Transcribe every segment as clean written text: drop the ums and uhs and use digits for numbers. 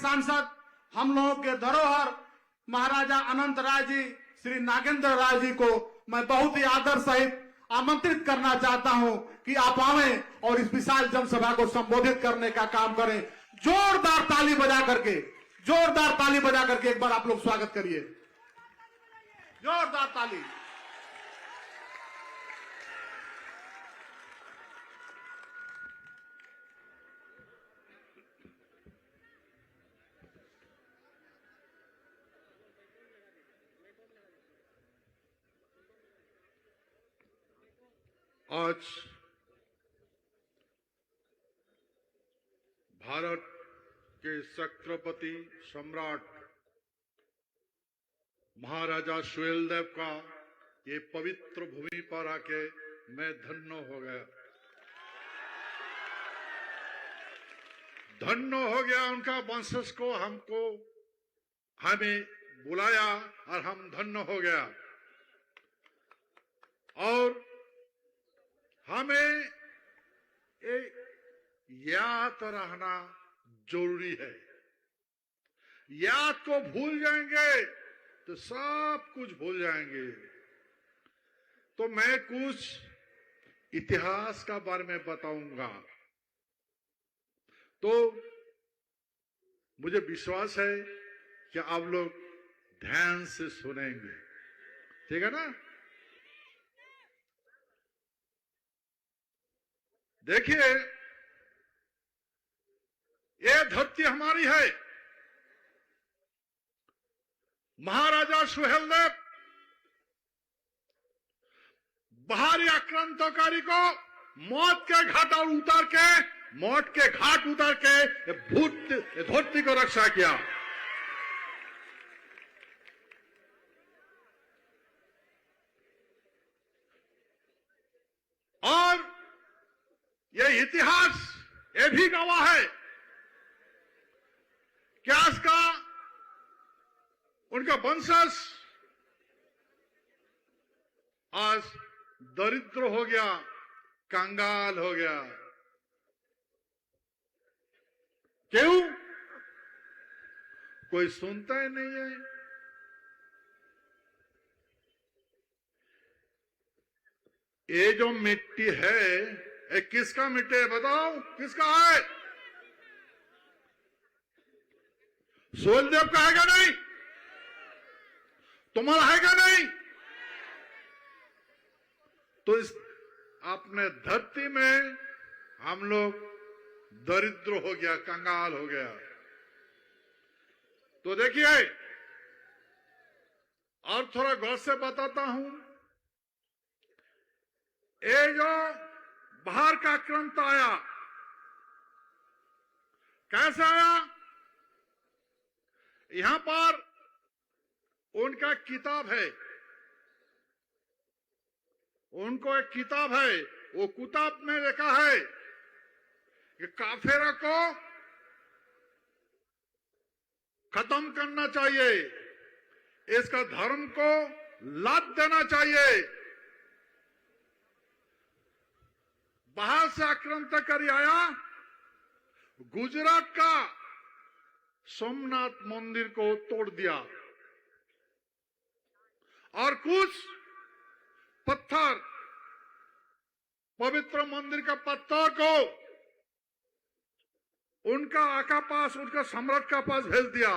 सांसद, हम लोगों के धरोहर महाराजा अनंत राय जी, श्री नागेंद्र राय जी को मैं बहुत ही आदर सहित आमंत्रित करना चाहता हूं कि आप आवें और इस विशाल जनसभा को संबोधित करने का काम करें। जोरदार ताली बजा करके एक बार आप लोग स्वागत करिए, जोरदार ताली। आज भारत के छत्रपति सम्राट महाराजा सुहेलदेव का ये पवित्र भूमि पर आके मैं धन्य हो गया, उनका वंशज को हमें बुलाया और हम धन्य हो गया। और हमें याद रहना जरूरी है। याद को भूल जाएंगे तो सब कुछ भूल जाएंगे। तो मैं कुछ इतिहास का बारे में बताऊंगा, तो मुझे विश्वास है कि आप लोग ध्यान से सुनेंगे, ठीक है ना। देखिए, ये धरती हमारी है। महाराजा सुहेलदेव बाहरी आक्रांतकारी को मौत के घाट उतार के धरती को रक्षा किया। और ये इतिहास ये भी गवाह है कि आज का उनका वंशज आज दरिद्र हो गया, कंगाल हो गया। क्यों? कोई सुनता ही नहीं है। ये जो मिट्टी है, ये किसका मिट्टी है बताओ, किसका है? सुहेलदेव का है क्या नहीं? तुम्हारा है क्या नहीं? तो इस अपने धरती में हम लोग दरिद्र हो गया, कंगाल हो गया। तो देखिए, और थोड़ा गौर से बताता हूं। ये जो बाहर का आक्रांत आया, कैसे आया? यहां पर उनका किताब है, उनको एक किताब है। वो किताब में लिखा है कि काफिरों को खत्म करना चाहिए, इसका धर्म को लाद देना चाहिए। बाहर से आक्रांतकारी आया, गुजरात का सोमनाथ मंदिर को तोड़ दिया और कुछ पत्थर, पवित्र मंदिर का पत्थर को उनका सम्राट का पास भेज दिया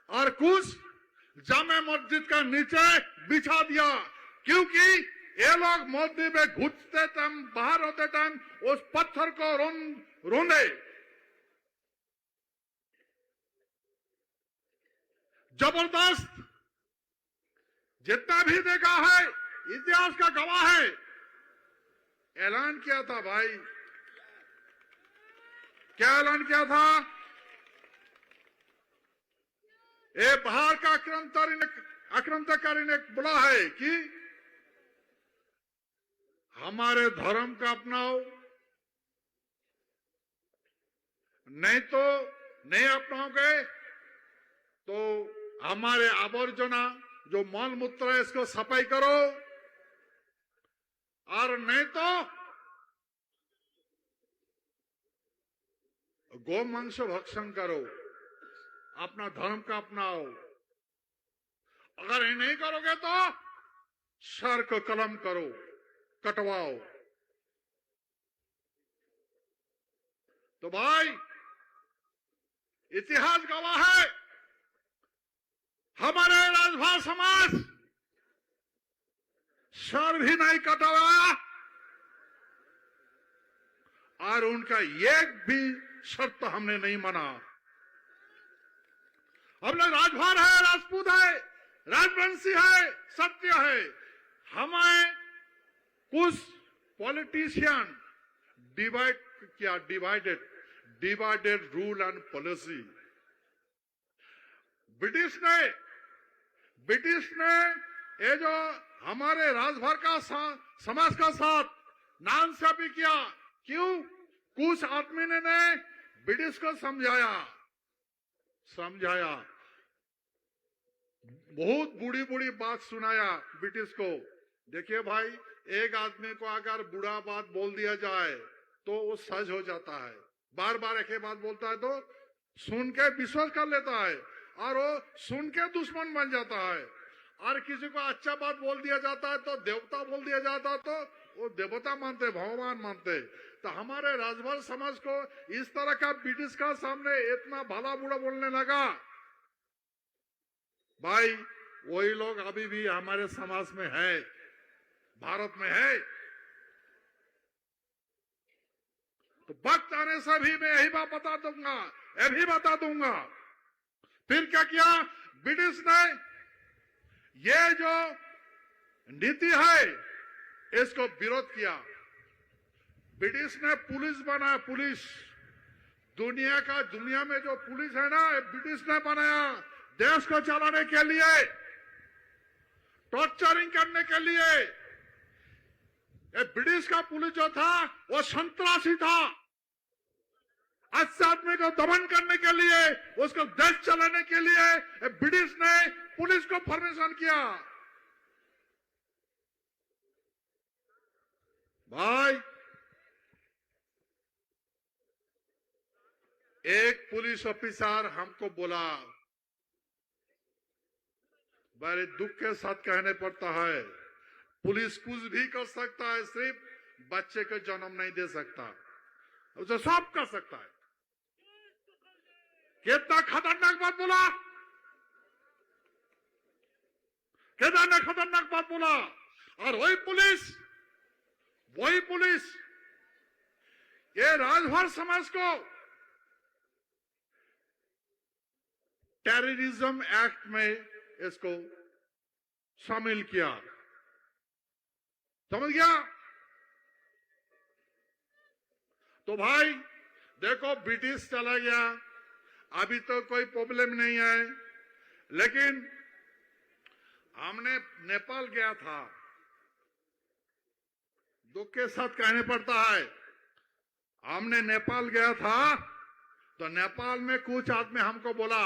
और कुछ जामे मस्जिद का नीचे बिछा दिया, क्योंकि ये लोग मस्जिद में घुसते टाइम, बाहर होते टाइम उस पत्थर को रोंदे। जबरदस्त, जितना भी देखा है, इतिहास का गवाह है। ऐलान किया था भाई, क्या ऐलान किया था? ये बाहर का आक्रांतकारी ने बोला है कि हमारे धर्म का अपनाओ, नहीं तो नहीं अपनाओगे तो हमारे आवर्जना जो मल मूत्र है इसको सफाई करो, और नहीं तो गौ मांस भक्षण करो। अपना धर्म का अपनाओ। अगर ये नहीं करोगे तो सर को कलम करो, कटवाओ। तो भाई इतिहास गवाह है, हमारे राजभर समाज सर भी नहीं कटवाया और उनका एक भी शर्त हमने नहीं माना। हम लोग राजभर है, राजपूत है, राजवंशी है, सत्य है। हमें कुछ politician divided rule and policy. British ने ये जो हमारे राजभर का समाज का साथ नाइंसाफी किया। क्यों? कुछ आदमी ने ब्रिटिश को समझाया, बहुत बुरी बुरी बात सुनाया ब्रिटिश को। देखिए भाई, एक आदमी को अगर बुरा बात बोल दिया जाए तो वो सच हो जाता है। बार बार एक ही बात बोलता है तो सुन के विश्वास कर लेता है और वो सुन के दुश्मन बन जाता है। और किसी को अच्छा बात बोल दिया जाता है तो देवता बोल दिया जाता है तो वो देवता मानते, भगवान मानते। तो हमारे राजभर समाज को इस तरह का ब्रिटिश का सामने इतना भला बुरा बोलने लगा। भाई वही लोग अभी भी हमारे समाज में है, भारत में है। तो वक्त आने से भी मैं यही बात बता दूंगा, ये भी बता दूंगा। फिर क्या किया ब्रिटिश ने? ये जो नीति है इसको विरोध किया। ब्रिटिश ने पुलिस बनाया, पुलिस। दुनिया में जो पुलिस है ना, ब्रिटिश ने बनाया देश को चलाने के लिए, टॉर्चरिंग करने के लिए। ये ब्रिटिश का पुलिस जो था वो संतरासी था। अच्छे आदमी को दमन करने के लिए, उसको देश चलाने के लिए ब्रिटिश ने पुलिस को परमिशन किया। भाई एक पुलिस ऑफिसर हमको बोला, बड़े दुख के साथ कहने पड़ता है, पुलिस कुछ भी कर सकता है, सिर्फ बच्चे को जन्म नहीं दे सकता, उसे सब कर सकता है। कितना खतरनाक बात बोला, कितना खतरनाक बात बोला। और वही पुलिस ये राजभर समाज को टेररिज्म एक्ट में इसको शामिल किया। समझ गया? तो भाई देखो, ब्रिटिश चला गया, अभी तो कोई प्रॉब्लम नहीं है। लेकिन हमने नेपाल गया था, दुख के साथ कहने पड़ता है, हमने नेपाल गया था तो नेपाल में कुछ आदमी हमको बोला,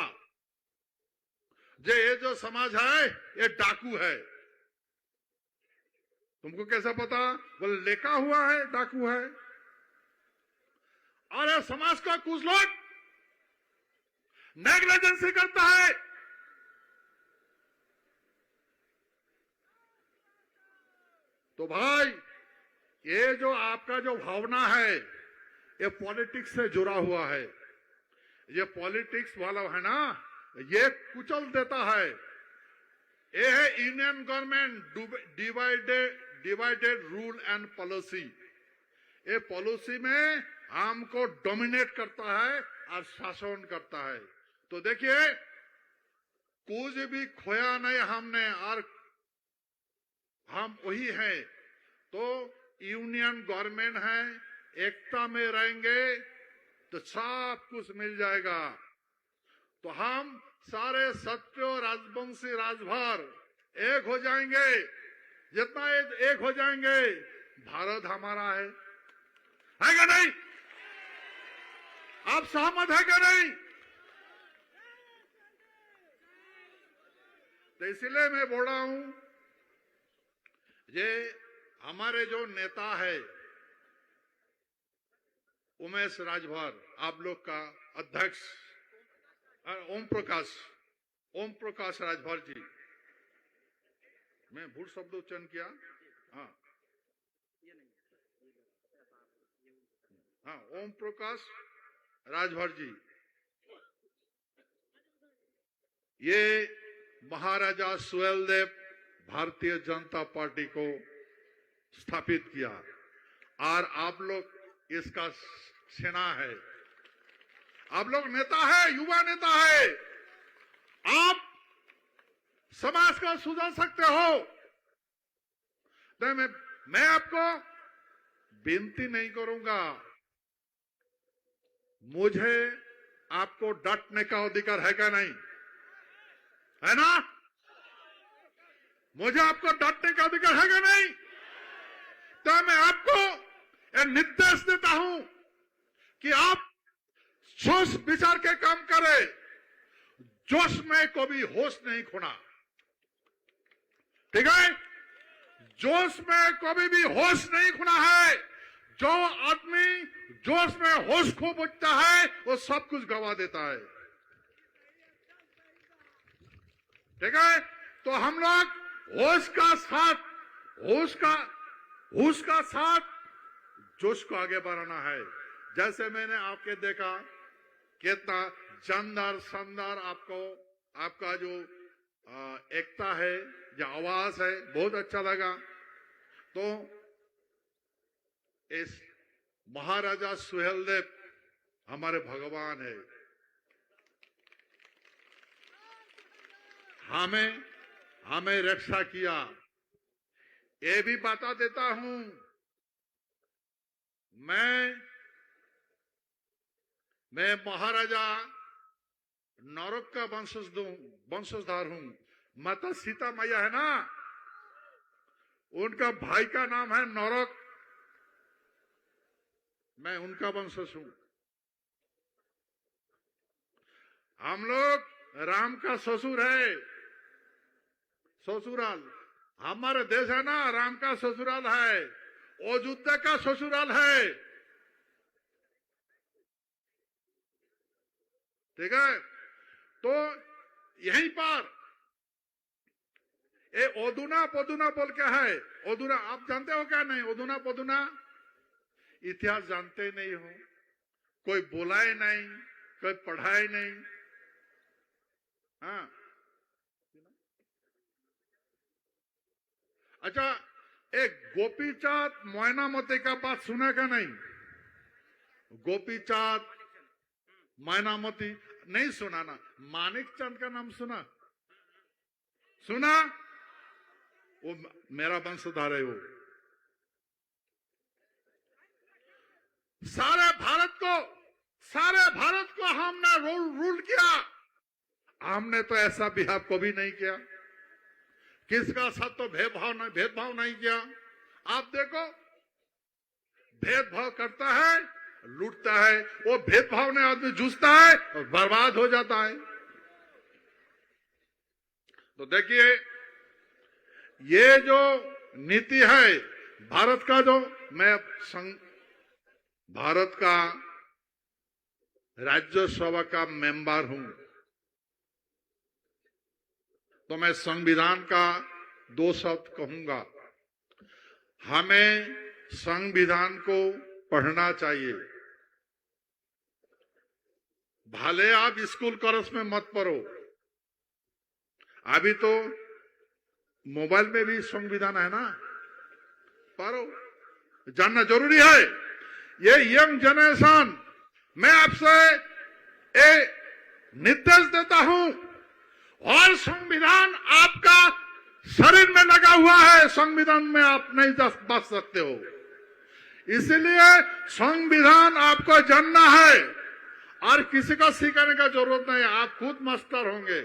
ये जो समाज है ये डाकू है। तुमको कैसा पता? बोले लेखा हुआ है, डाकू है। और ये समाज का कुछ लोग नेग्लिजेंसी करता है। तो भाई ये जो आपका जो भावना है ये पॉलिटिक्स से जुड़ा हुआ है। ये पॉलिटिक्स वाला है ना, ये कुचल देता है। ये है Indian government divided rule and policy. ये पॉलिसी में हमको डोमिनेट करता है और शासन करता है। तो देखिए, कुछ भी खोया नहीं हमने, और हम वही हैं। तो यूनियन गवर्नमेंट है, एकता में रहेंगे तो सब कुछ मिल जाएगा। तो हम सारे सत्यो राजवंशी राजभर एक हो जाएंगे। जितना एक हो जाएंगे, भारत हमारा है क्या नहीं? आप सहमत है क्या नहीं? तो इसलिए मैं बोल रहा हूं, ये हमारे जो नेता है उमेश राजभर, आप लोग का अध्यक्ष, ओम प्रकाश राजभर जी, मैं भूल शब्द उच्चारण किया। हाँ हाँ, ओम प्रकाश राजभर जी, ये महाराजा सुहेलदेव भारतीय जनता पार्टी को स्थापित किया और आप लोग इसका सेना है, आप लोग नेता है, युवा नेता है, आप समाज को सुधार सकते हो। तो मैं आपको विनती नहीं करूंगा, मुझे आपको डांटने का अधिकार है क्या? नहीं है ना? मुझे आपको डांटने का अधिकार है क्या? नहीं। तो मैं आपको एक निर्देश देता हूं कि आप सोच विचार के काम करें, जोश में कभी होश नहीं खोना, ठीक है? जोश में कभी भी होश नहीं खोना है। जो आदमी जोश में होश खो बैठता है वो सब कुछ गवा देता है, ठीक है? तो हम लोग होश का साथ जोश को आगे बढ़ाना है। जैसे मैंने आपके देखा कितना जानदार शानदार आपका जो एकता है, जो आवाज है, बहुत अच्छा लगा। तो इस महाराजा सुहेलदेव हमारे भगवान है, हमें रक्षा किया। ये भी बता देता हूं, मैं महाराजा नरक का वंशधर हूं। माता सीता मैया है ना, उनका भाई का नाम है नरक, मैं उनका वंशज हूं। हम लोग राम का ससुर है, ससुराल। हमारे देश है ना, राम का ससुराल है, अयोध्या का ससुराल है, ठीक है? तो यहीं पर ये ओदुना पदुना बोल के है। ओदुना आप जानते हो क्या? नहीं। ओदुना पदुना इतिहास जानते नहीं हो, कोई बोलाए नहीं, कोई पढ़ाए नहीं। हाँ, अच्छा, एक गोपीचंद मोयनामती का बात सुना क्या? नहीं। गोपीचंद मोयनामती नहीं सुना ना? मानिक चंद का नाम सुना? वो मेरा वंशधर है। वो सारे भारत को हमने रूल किया। हमने तो ऐसा बिहाव कभी नहीं किया, किसका साथ तो भेदभाव नहीं किया। आप देखो, भेदभाव करता है, लूटता है, वो भेदभाव ने आदमी जूझता है और बर्बाद हो जाता है। तो देखिए, ये जो नीति है भारत का, जो मैं भारत का राज्यसभा का मेंबर हूं, तो मैं संविधान का 2 शब्द कहूंगा। हमें संविधान को पढ़ना चाहिए। भले आप स्कूल कॉलेज में मत पढ़ो, अभी तो मोबाइल में भी संविधान है ना, पढ़ो, जानना जरूरी है। ये यंग जनरेशन, मैं आपसे एक निर्देश देता हूं, और संविधान आपका शरीर में लगा हुआ है, संविधान में आप नहीं बच सकते हो। इसलिए संविधान आपको जानना है और किसी को सिखाने का जरूरत नहीं। आप खुद मास्टर होंगे,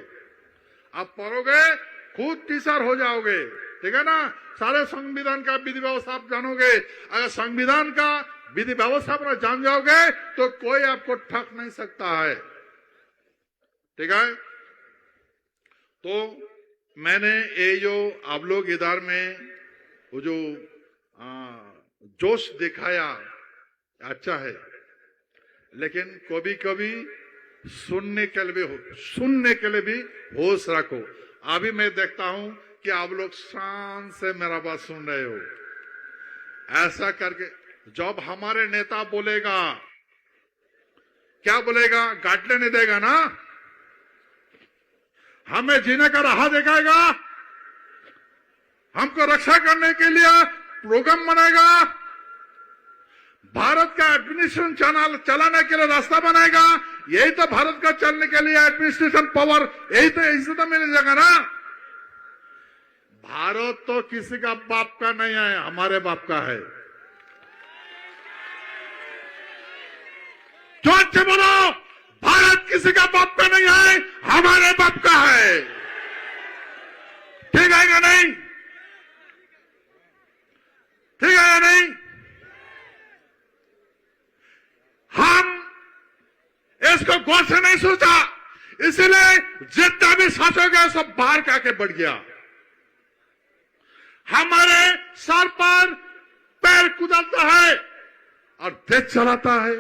आप पढ़ोगे, खुद टीचर हो जाओगे, ठीक है ना? सारे संविधान का विधि व्यवस्था आप जानोगे। अगर संविधान का विधि व्यवस्था पर जान जाओगे तो कोई आपको ठग नहीं सकता है, ठीक है? तो मैंने ये जो आप लोग इधर में वो जो जोश दिखाया, अच्छा है, लेकिन कभी कभी सुनने के लिए भी होश रखो। अभी मैं देखता हूं कि आप लोग शान से मेरा बात सुन रहे हो। ऐसा करके जब हमारे नेता बोलेगा, क्या बोलेगा, गाटने नहीं देगा ना, हमें जीने का राह दिखाएगा, हमको रक्षा करने के लिए प्रोग्राम बनाएगा, भारत का एडमिनिस्ट्रेशन चलाने के लिए रास्ता बनाएगा। यही तो भारत का चलने के लिए एडमिनिस्ट्रेशन पावर, यही तो इससे तो मिल जाएगा ना। भारत तो किसी का बाप का नहीं है, हमारे बाप का है। जोर से बोलो, भारत किसी का बाप का नहीं है, हमारे बाप का है। ठीक है या नहीं? ठीक है या नहीं? हम इसको गौर से नहीं सोचा, इसलिए जितना भी शासक है सब बाहर का के बढ़ गया। हमारे सर पर पैर कुदाता है और देश चलाता है।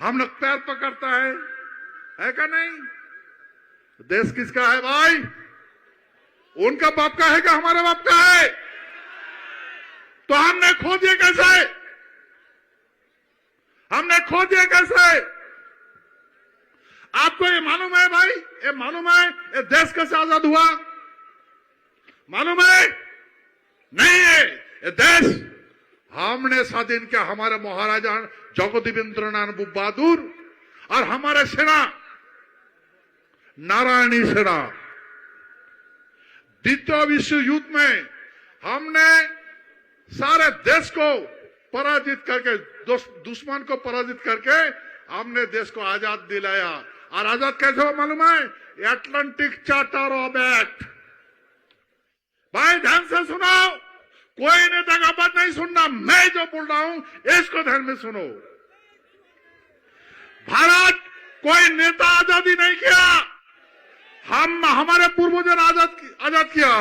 हम लोग पैर पकड़ता है क्या नहीं? देश किसका है भाई? उनका बाप का है क्या हमारे बाप का है? तो हमने खो दिए कैसे? हमने खो दिया कैसे? आपको ये मालूम है भाई? ये मालूम है ये देश कैसे आजाद हुआ? मालूम है? नहीं है। ये देश हमने स्वाधीन किया, हमारे महाराजा जगदेवेंद्रनाथ बहादुर और हमारे सेना नारायणी सेना। द्वितीय विश्व युद्ध में हमने सारे देश को पराजित करके, दुश्मन को पराजित करके हमने देश को आजाद दिलाया। और आजाद कैसे हो मालूम है? Atlantic charter of act. भाई ध्यान से सुनो, कोई नेता का बात नहीं सुनना, मैं जो बोल रहा हूं इसको ध्यान में सुनो। भारत कोई नेता आजादी नहीं किया, हमारे पूर्वजों ने आजाद किया।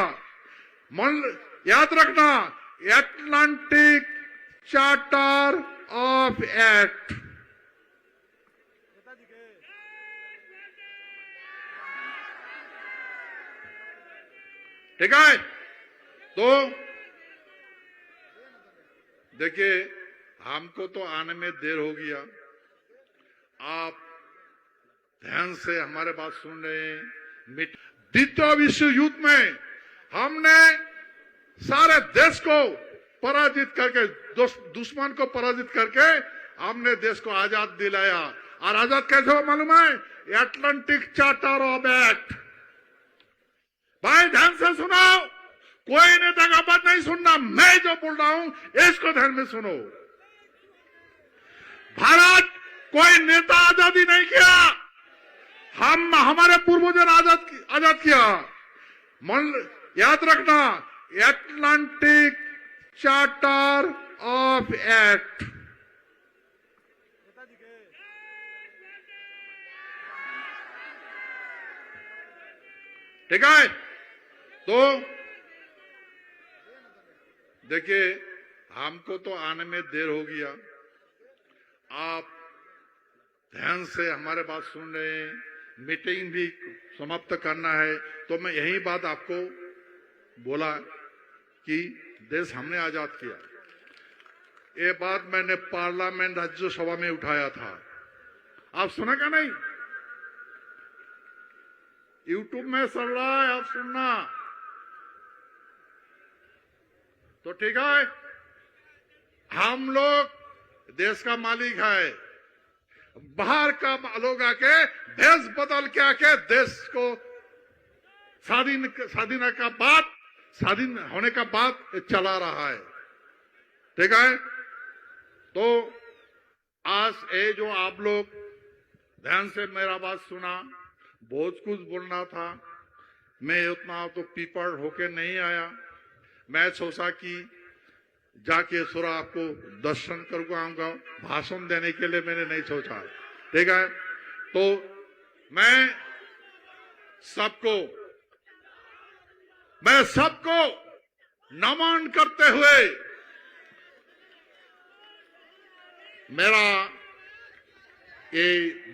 याद रखना, एटलांटिक चार्टर ऑफ एक्ट। ठीक है? तो देखिए, हमको तो आने में देर हो गया, आप ध्यान से हमारे बात सुन रहे हैं। द्वितीय विश्व युद्ध में हमने सारे देश को पराजित करके, दुश्मन को पराजित करके हमने देश को आजाद दिलाया। और आजाद कैसे हो मालूम है? Atlantic charter of act. भाई ध्यान से सुनो, कोई नेता का बात नहीं सुनना, मैं जो बोल रहा हूं इसको ध्यान में सुनो। भारत कोई नेता आजादी नहीं किया, हमारे पूर्वजों ने आजाद किया। याद रखना, एटलांटिक चार्टर ऑफ एक्ट। ठीक है? तो देखिए, हमको तो आने में देर हो गया, आप ध्यान से हमारे बात सुन रहे हैं। मीटिंग भी समाप्त करना है, तो मैं यही बात आपको बोला कि देश हमने आजाद किया। ये बात मैंने पार्लियामेंट राज्यसभा में उठाया था, आप सुना क्या नहीं? यूट्यूब में चल रहा है, आप सुनना। तो ठीक है, हम लोग देश का मालिक है, बाहर का लोग आके देश बदल के आके देश को स्वाधीन होने का बात चला रहा है। ठीक है? तो आज ये जो आप लोग ध्यान से मेरा बात सुना, बहुत कुछ बोलना था, मैं उतना तो पीपड़ होके नहीं आया। मैं सोचा कि जाके थोड़ा आपको दर्शन करके आऊंगा, भाषण देने के लिए मैंने नहीं सोचा। ठीक है? तो मैं सबको नमन करते हुए ये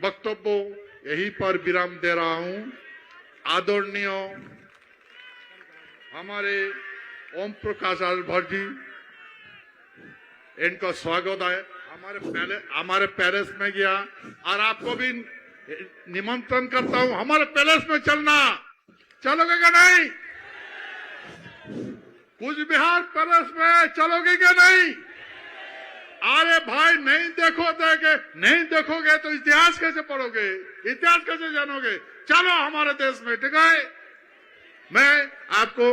वक्तव्य यहीं पर विराम दे रहा हूं। आदरणीय हमारे ओम प्रकाश राजभर जी, इनका स्वागत है। हमारे पैलेस में गया और आपको भी निमंत्रण करता हूं, हमारे पैलेस में चलना। चलोगे क्या नहीं? कुछ बिहार पैलेस में चलोगे क्या नहीं? अरे भाई नहीं देखोगे तो इतिहास कैसे पढ़ोगे, इतिहास कैसे जानोगे? चलो हमारे देश में, ठीक है? मैं आपको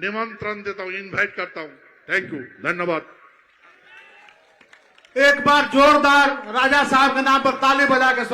निमंत्रण देता हूं, इनवाइट करता हूं। थैंक यू, धन्यवाद। एक बार जोरदार राजा साहब के नाम पर ताली बजा के स्वागत